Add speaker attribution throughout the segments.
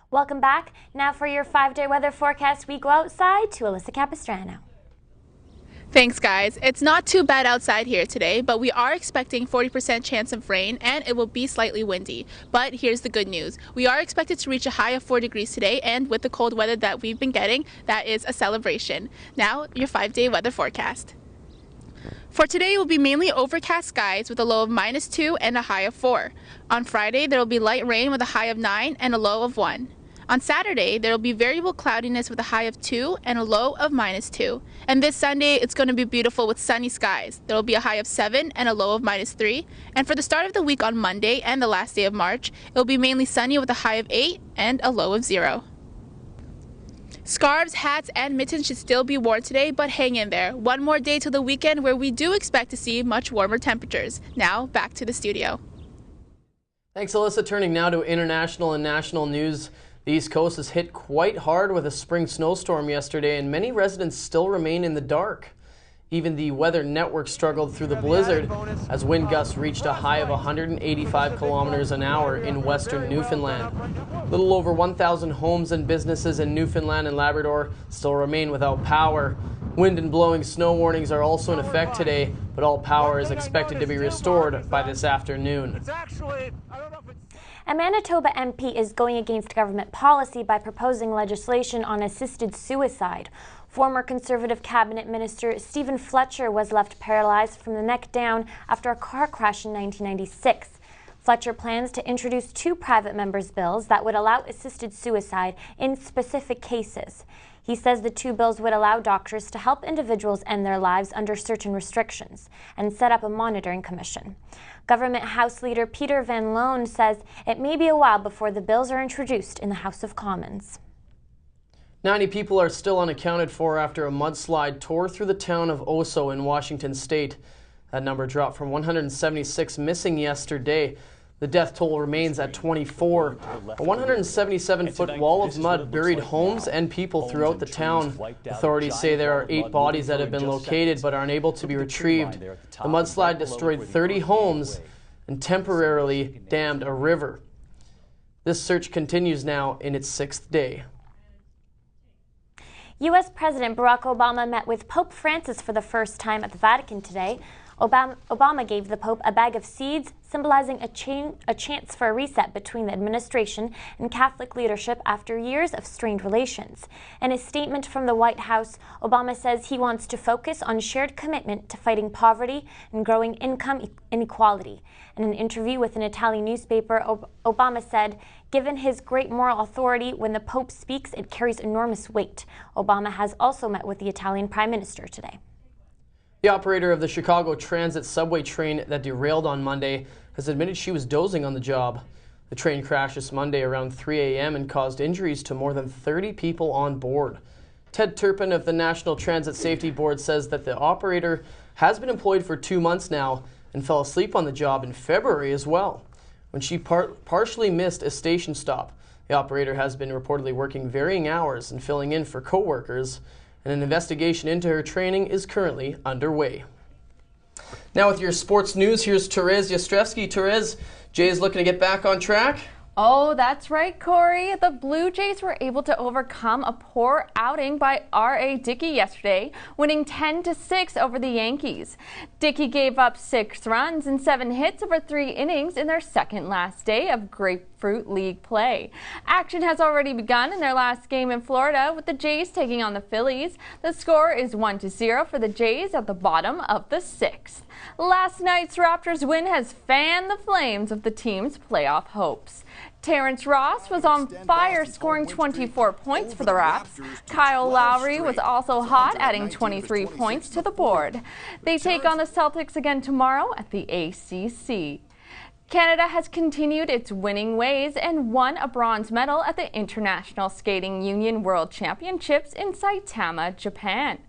Speaker 1: Welcome back. Now for your 5-day weather forecast, we go outside to Alyssa Capistrano.
Speaker 2: Thanks, guys. It's not too bad outside here today, but we are expecting 40% chance of rain and it will be slightly windy. But here's the good news. We are expected to reach a high of 4 degrees today, and with the cold weather that we've been getting, that is a celebration. Now, your 5-day weather forecast. For today, it will be mainly overcast skies with a low of -2 and a high of 4. On Friday, there will be light rain with a high of 9 and a low of 1. On Saturday, there will be variable cloudiness with a high of 2 and a low of -2. And this Sunday, it's going to be beautiful with sunny skies. There will be a high of 7 and a low of -3. And for the start of the week on Monday and the last day of March, it will be mainly sunny with a high of 8 and a low of 0. Scarves, hats, and mittens should still be worn today, but hang in there. One more day till the weekend where we do expect to see much warmer temperatures. Now, back to the studio.
Speaker 3: Thanks, Alyssa. Turning now to international and national news. The East Coast is hit quite hard with a spring snowstorm yesterday, and many residents still remain in the dark. Even the Weather Network struggled through the blizzard as wind gusts reached a high of 185 kilometers an hour in western Newfoundland. A little over 1,000 homes and businesses in Newfoundland and Labrador still remain without power. Wind and blowing snow warnings are also in effect today, but all power is expected to be restored by this afternoon.
Speaker 1: A Manitoba MP is going against government policy by proposing legislation on assisted suicide. Former Conservative Cabinet Minister Stephen Fletcher was left paralyzed from the neck down after a car crash in 1996. Fletcher plans to introduce 2 private members' bills that would allow assisted suicide in specific cases. He says the 2 bills would allow doctors to help individuals end their lives under certain restrictions and set up a monitoring commission. Government House Leader Peter Van Loan says it may be a while before the bills are introduced in the House of Commons.
Speaker 3: 90 people are still unaccounted for after a mudslide tore through the town of Oso in Washington state. That number dropped from 176 missing yesterday. The death toll remains at 24. A 177-foot wall of mud buried homes and people throughout the town. Authorities say there are 8 bodies that have been located but are unable to be retrieved. The mudslide destroyed 30 homes and temporarily dammed a river. This search continues now in its 6th day.
Speaker 1: U.S. President Barack Obama met with Pope Francis for the first time at the Vatican today. Obama gave the Pope a bag of seeds, symbolizing a chance for a reset between the administration and Catholic leadership after years of strained relations. In a statement from the White House, Obama says he wants to focus on shared commitment to fighting poverty and growing income inequality. In an interview with an Italian newspaper, Obama said, "Given his great moral authority, when the Pope speaks, it carries enormous weight." Obama has also met with the Italian Prime Minister today.
Speaker 3: The operator of the Chicago Transit subway train that derailed on Monday has admitted she was dozing on the job. The train crashed this Monday around 3 a.m. and caused injuries to more than 30 people on board. Ted Turpin of the National Transit Safety Board says that the operator has been employed for 2 months now and fell asleep on the job in February as well, when she partially missed a station stop. The operator has been reportedly working varying hours and filling in for co-workers, and an investigation into her training is currently underway. Now with your sports news, here's Therese Yastrzewski. Therese, Jays looking to get back on track?
Speaker 4: Oh, that's right, Corey. The Blue Jays were able to overcome a poor outing by R.A. Dickey yesterday, winning 10-6 over the Yankees. Dickey gave up 6 runs and 7 hits over 3 innings in their second last day of Grapefruit League play. Action has already begun in their last game in Florida, with the Jays taking on the Phillies. The score is 1-0 for the Jays at the bottom of the 6th. Last night's Raptors win has fanned the flames of the team's playoff hopes. Terrence Ross was on fire, scoring 24 points for the Raps. Kyle Lowry was also hot, adding 23 points to the board. They take on the Celtics again tomorrow at the ACC. Canada has continued its winning ways and won a bronze medal at the International Skating Union World Championships in Saitama, Japan.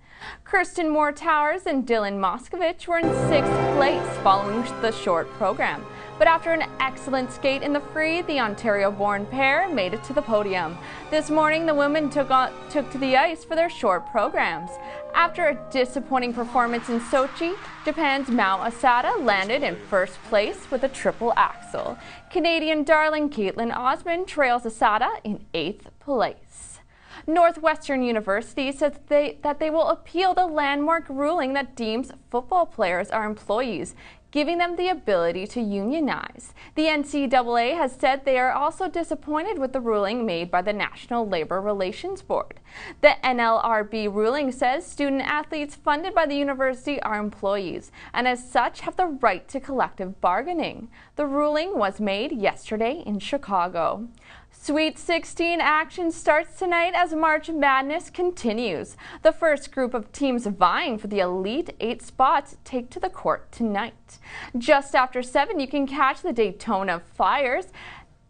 Speaker 4: Kirsten Moore-Towers and Dylan Moskovich were in 6th place following the short program. but after an excellent skate in the free, the Ontario-born pair made it to the podium. This morning, the women took to the ice for their short programs. After a disappointing performance in Sochi, Japan's Mao Asada landed in first place with a triple axel. Canadian darling Caitlin Osmond trails Asada in 8th place. Northwestern University says that they will appeal the landmark ruling that deems football players are employees, giving them the ability to unionize. The NCAA has said they are also disappointed with the ruling made by the National Labor Relations Board. The NLRB ruling says student athletes funded by the university are employees and as such have the right to collective bargaining. The ruling was made yesterday in Chicago. Sweet 16 action starts tonight as March Madness continues. The first group of teams vying for the Elite 8 spots take to the court tonight. Just after 7, you can catch the Dayton Flyers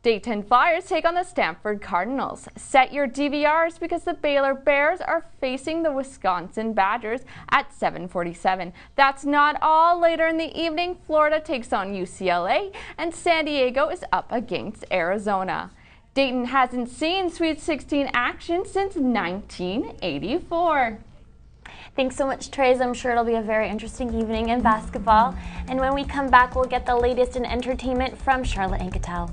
Speaker 4: take on the Stanford Cardinals. Set your DVRs because the Baylor Bears are facing the Wisconsin Badgers at 7:47. That's not all. Later in the evening, Florida takes on UCLA and San Diego is up against Arizona. Dayton hasn't seen Sweet 16 action since 1984.
Speaker 1: Thanks so much, Trey's. I'm sure it'll be a very interesting evening in basketball. And when we come back, we'll get the latest in entertainment from Charlotte and Cattell.